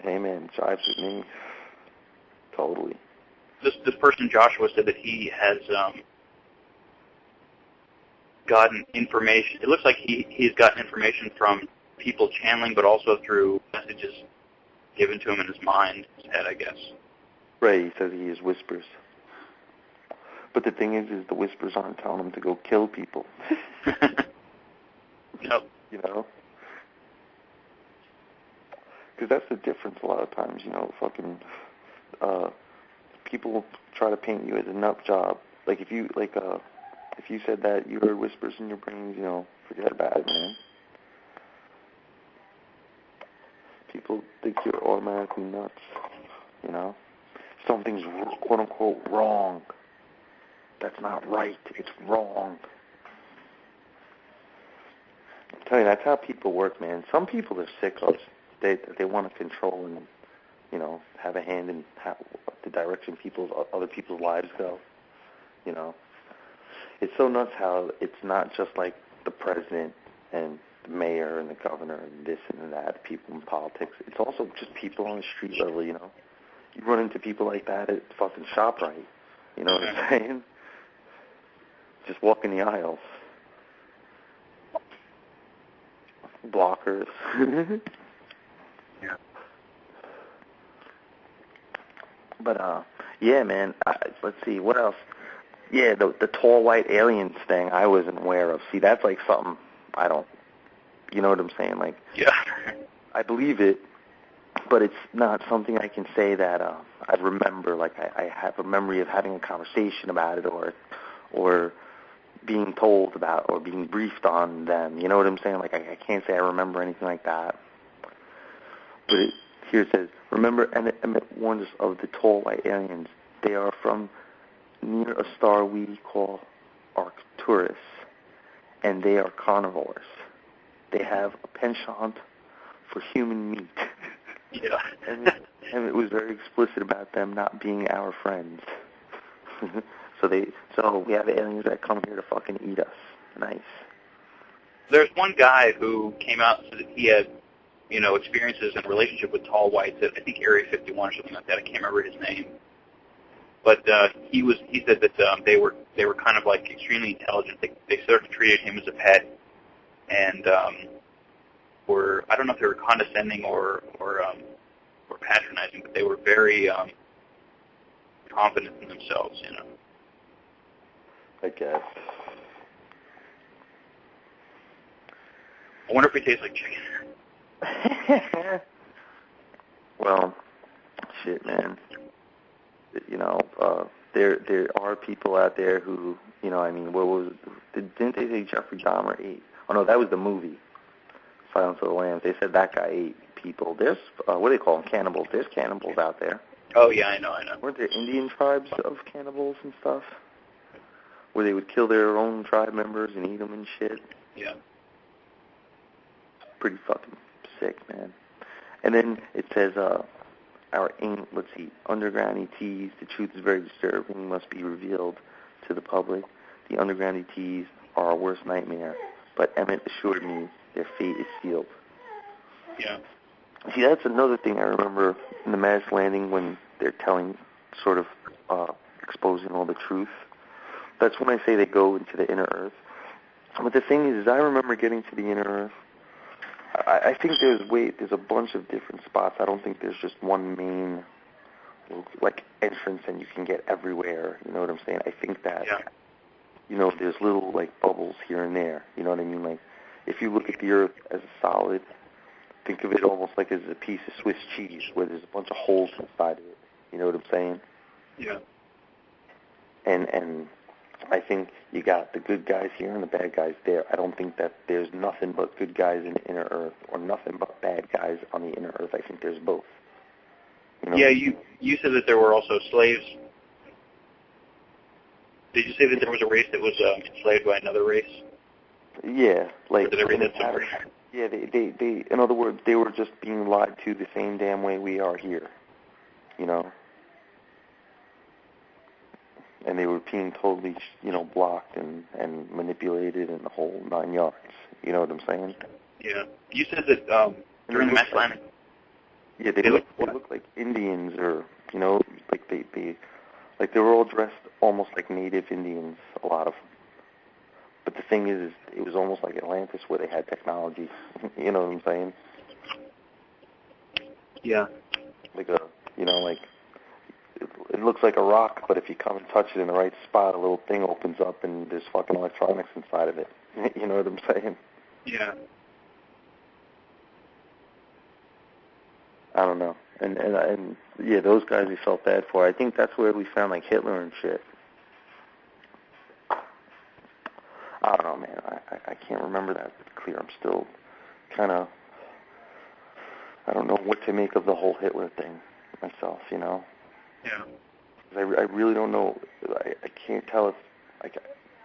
Speaker 1: hey, man, jives with me. Totally.
Speaker 2: This person, Joshua, said that he has gotten information. It looks like he's gotten information from people channeling, but also through messages given to him in his mind, his head, I guess.
Speaker 1: Right, he says he hears whispers. But the thing is the whispers aren't telling him to go kill people.
Speaker 2: Nope.
Speaker 1: Because that's the difference a lot of times, fucking people try to paint you as a nut job. Like if you said that you heard whispers in your brains, forget about it, man. People think you're automatically nuts, Something's quote unquote wrong. That's not right. It's wrong. I'm telling you, that's how people work, man. Some people are sickos. They want to control and have a hand in the direction other people's lives go. It's so nuts how it's not just like the president and the mayor and the governor and this and that, people in politics. It's also just people on the street level, you know. You run into people like that at fucking ShopRite. You know what I'm saying? Just walking the aisles. Blockers.
Speaker 2: Yeah.
Speaker 1: But, yeah, man, let's see, what else? Yeah, the tall white aliens thing I wasn't aware of. See, that's like something I don't, you know what I'm saying? Like,
Speaker 2: Yeah.
Speaker 1: I believe it, but it's not something I can say that I remember. Like, I have a memory of having a conversation about it or being told about or being briefed on them. You know what I'm saying? Like, I can't say I remember anything like that. But here it says, remember Emmett warned us of the tall white aliens. They are from near a star we call Arcturus, and they are carnivores. They have a penchant for human meat.
Speaker 2: Yeah.
Speaker 1: and it was very explicit about them not being our friends. So we have aliens that come here to fucking eat us. Nice.
Speaker 2: There's one guy who came out and said that he had, you know, experiences in a relationship with tall whites at, I think, Area 51 or something like that. I can't remember his name. But he said that they were kind of like extremely intelligent. They sort of treated him as a pet, and were, I don't know if they were condescending or patronizing, but they were very confident in themselves, you know.
Speaker 1: I guess.
Speaker 2: I wonder if he tastes like chicken.
Speaker 1: Well, shit, man. You know, there are people out there who, you know, I mean, didn't they say Jeffrey Dahmer ate? Oh no, that was the movie, Silence of the Lambs. They said that guy ate people. There's, what do they call them, cannibals? There's cannibals out there.
Speaker 2: Oh yeah, I know.
Speaker 1: Weren't there Indian tribes of cannibals and stuff? Where they would kill their own tribe members and eat them and shit?
Speaker 2: Yeah.
Speaker 1: Pretty fucking sick, man. And then it says, underground ETs, the truth is very disturbing, must be revealed to the public. The underground ETs are our worst nightmare, but Emmett assured me their fate is sealed.
Speaker 2: Yeah.
Speaker 1: See, that's another thing I remember in the Mass Landing when they're telling, sort of exposing all the truth. That's when I say they go into the inner earth. But the thing is I remember getting to the inner earth. I think there's a bunch of different spots. I don't think there's just one main, like, entrance and you can get everywhere. You know what I'm saying? I think that, you know, there's little, like, bubbles here and there. You know what I mean? Like, if you look at the earth as a solid, think of it almost like as a piece of Swiss cheese where there's a bunch of holes inside of it. You know what I'm saying?
Speaker 2: Yeah.
Speaker 1: And I think you got the good guys here and the bad guys there. I don't think that there's nothing but good guys in the inner earth or nothing but bad guys on the inner earth. I think there's both. You know?
Speaker 2: Yeah, you said that there were also slaves. Did you say that there was a race that was enslaved by another race?
Speaker 1: Yeah, like.
Speaker 2: Or did I read that somewhere?
Speaker 1: Yeah, they. In other words, they were just being lied to the same damn way we are here. You know. And they were being totally, you know, blocked and manipulated and the whole 9 yards. You know what I'm saying?
Speaker 2: Yeah. You said that during the Mass Landing.
Speaker 1: Yeah, they look like Indians, or, you know, like they were all dressed almost like native Indians, a lot of them. But the thing is it was almost like Atlantis where they had technology. You know what I'm saying?
Speaker 2: Yeah.
Speaker 1: Like it looks like a rock, but if you come and touch it in the right spot, a little thing opens up and there's fucking electronics inside of it. You know what I'm saying?
Speaker 2: Yeah.
Speaker 1: I don't know. And yeah, those guys we felt bad for. I think that's where we found like Hitler and shit. I don't know, man. I can't remember that clear. I'm still kind of, I don't know what to make of the whole Hitler thing myself, you know?
Speaker 2: Yeah.
Speaker 1: I really don't know. I can't tell if, like,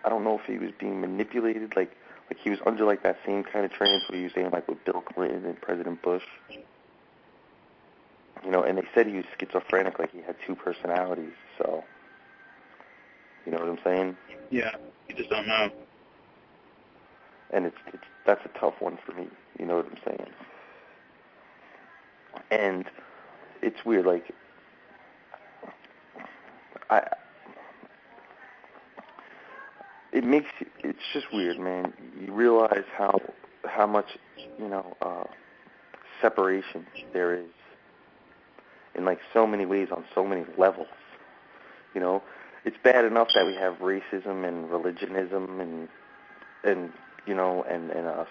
Speaker 1: I don't know if he was being manipulated, like he was under like that same kind of trance what he was saying, like with Bill Clinton and President Bush. You know, and they said he was schizophrenic, like he had two personalities. So, you know what I'm saying?
Speaker 2: Yeah. You just don't know.
Speaker 1: and that's a tough one for me. You know what I'm saying? And it's weird, like it's just weird, man. You realize how much, separation there is in like so many ways on so many levels. You know, it's bad enough that we have racism and religionism and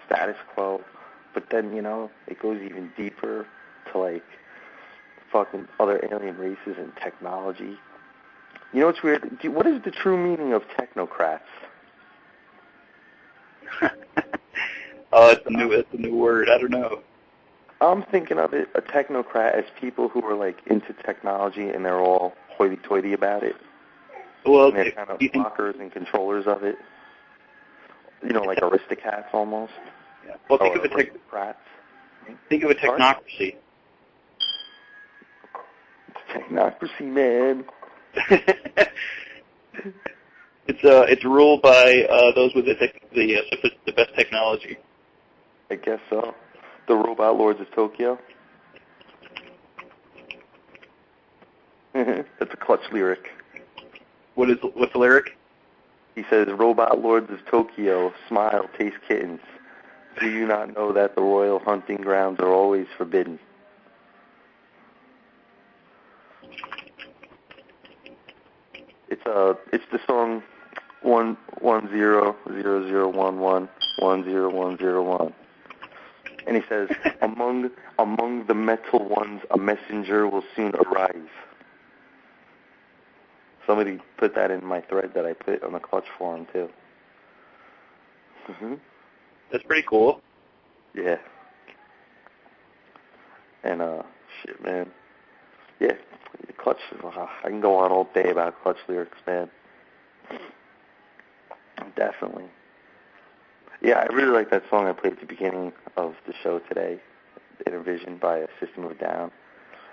Speaker 1: status quo, but then it goes even deeper to like fucking other alien races and technology. You know what's weird? What is the true meaning of technocrats?
Speaker 2: Oh, it's a new word. I don't know.
Speaker 1: I'm thinking of it, a technocrat, as people who are like into technology and they're all hoity-toity about it.
Speaker 2: Well,
Speaker 1: and they're kind of blockers and controllers of it. Like aristocrats almost.
Speaker 2: Yeah. Well, think of a technocrats. Think of a technocracy.
Speaker 1: It's technocracy, man.
Speaker 2: It's ruled by those with the best technology.
Speaker 1: I guess so. The robot lords of Tokyo. That's a clutch lyric.
Speaker 2: What's the lyric?
Speaker 1: He says, "Robot lords of Tokyo, smile, taste kittens. Do you not know that the royal hunting grounds are always forbidden?" It's the song 11000111001, and he says, among the metal ones, a messenger will soon arrive. Somebody put that in my thread that I put on the Clutch forum too.
Speaker 2: That's pretty cool.
Speaker 1: Yeah. And shit, man. Yeah. Clutch, I can go on all day about Clutch lyrics, man. Definitely. Yeah, I really like that song I played at the beginning of the show today, Intervision by System of a Down,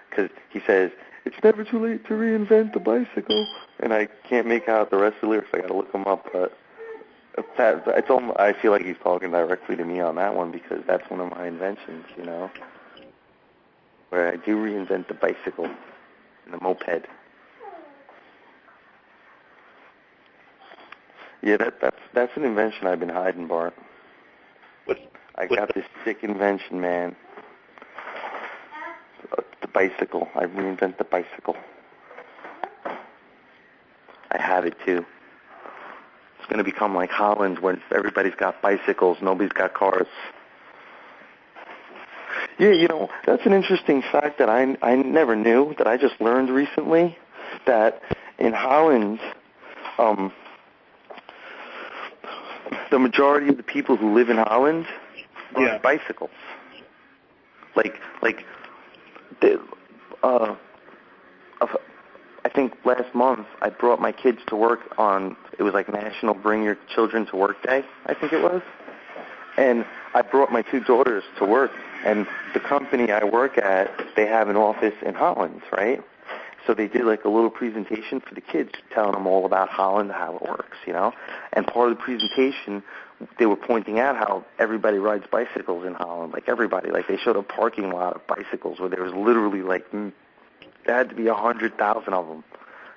Speaker 1: because he says, "It's never too late to reinvent the bicycle," and I can't make out the rest of the lyrics. I got to look them up, but I feel like he's talking directly to me on that one because that's one of my inventions, where I do reinvent the bicycle and the moped. Yeah, that's an invention I've been hiding, Bart. I got this sick invention, man. The bicycle. I reinvent the bicycle. I have it too. It's going to become like Holland, where everybody's got bicycles, nobody's got cars. Yeah, that's an interesting fact that I never knew, that I just learned recently, that in Holland, the majority of the people who live in Holland ride bicycles. I think last month I brought my kids to work on, it was like National Bring Your Children to Work Day, I think it was. And I brought my two daughters to work, and the company I work at, they have an office in Holland, right? So they did like a little presentation for the kids, telling them all about Holland, how it works, And part of the presentation, they were pointing out how everybody rides bicycles in Holland, like everybody. Like they showed a parking lot of bicycles where there was literally there had to be 100,000 of them,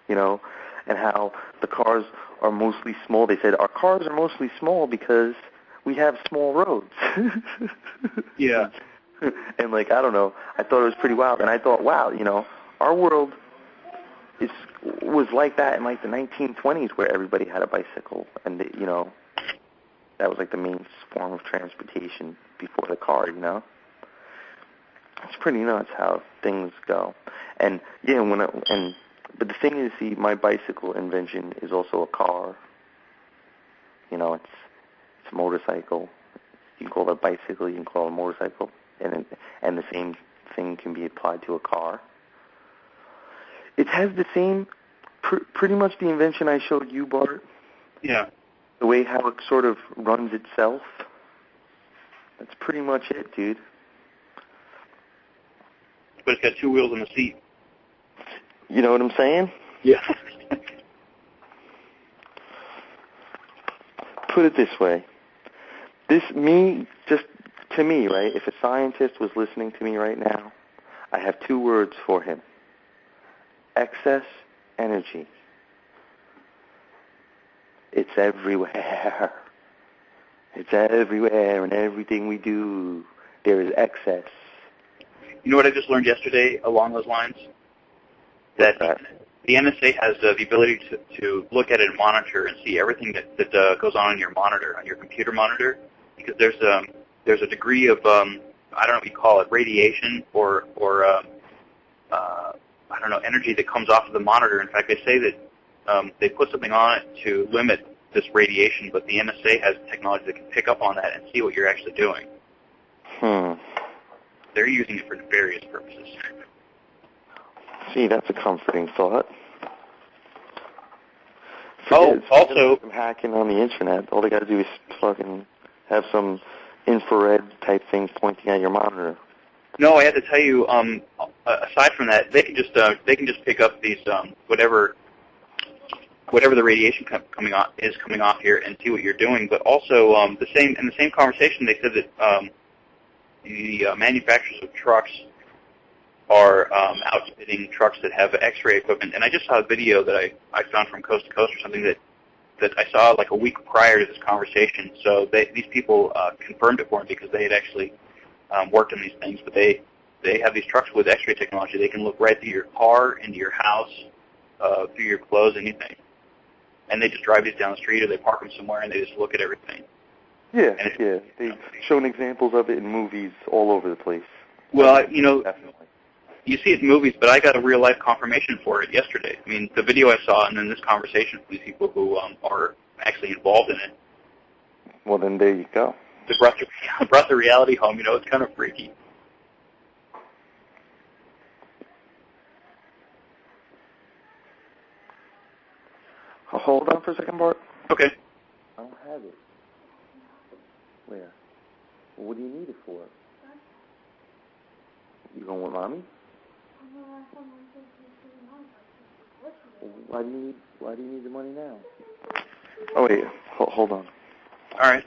Speaker 1: and how the cars are mostly small. They said, our cars are mostly small because we have small roads.
Speaker 2: Yeah.
Speaker 1: And I don't know, I thought it was pretty wild. And I thought, wow, our world was like that in like the 1920s, where everybody had a bicycle, and that was like the main form of transportation before the car. It's pretty nuts how things go. And yeah, but the thing is, see, my bicycle invention is also a car. It's a motorcycle. You can call it a bicycle, you can call it a motorcycle, and the same thing can be applied to a car. It has the same, pretty much the invention I showed you, Bart.
Speaker 2: Yeah.
Speaker 1: The way how it sort of runs itself. That's pretty much it, dude.
Speaker 2: But it's got two wheels in the seat.
Speaker 1: You know what I'm saying?
Speaker 2: Yeah.
Speaker 1: Put it this way. To me, right, if a scientist was listening to me right now, I have two words for him. Excess energy. It's everywhere. It's everywhere in everything we do. There is excess.
Speaker 2: You know what I just learned yesterday along those lines? That the NSA has the ability to look at it and monitor and see everything that goes on your monitor, on your computer monitor, because there's a degree of I don't know what you call it, radiation or I don't know, energy that comes off of the monitor. In fact, they say that they put something on it to limit this radiation, but the NSA has technology that can pick up on that and see what you're actually doing. They're using it for various purposes.
Speaker 1: See, that's a comforting thought.
Speaker 2: Also,
Speaker 1: some hacking on the internet. All they got to do is fucking have some infrared type things pointing at your monitor.
Speaker 2: No, I had to tell you. Aside from that, they can just pick up these whatever the radiation coming off here and see what you're doing. But also, in the same conversation, they said that the manufacturers of trucks are outfitting trucks that have X-ray equipment. And I just saw a video that I found from Coast to Coast or something that I saw like a week prior to this conversation. So these people confirmed it for me because they had actually worked on these things. But they have these trucks with X-ray technology. They can look right through your car, into your house, through your clothes, anything. And they just drive these down the street or they park them somewhere and they just look at everything.
Speaker 1: Yeah. They've shown examples of it in movies all over the place.
Speaker 2: Well,
Speaker 1: Definitely.
Speaker 2: You see it in movies, but I got a real-life confirmation for it yesterday. I mean, the video I saw and then this conversation with these people who are actually involved in it.
Speaker 1: Well, then there you go.
Speaker 2: It brought the reality home. It's kind of freaky.
Speaker 1: Hold on for a second, Bart.
Speaker 2: Okay.
Speaker 1: I don't have it. Where? Well, what do you need it for? You going with Mommy? Why do you need the money now? Oh, wait. Hold on.
Speaker 2: All right.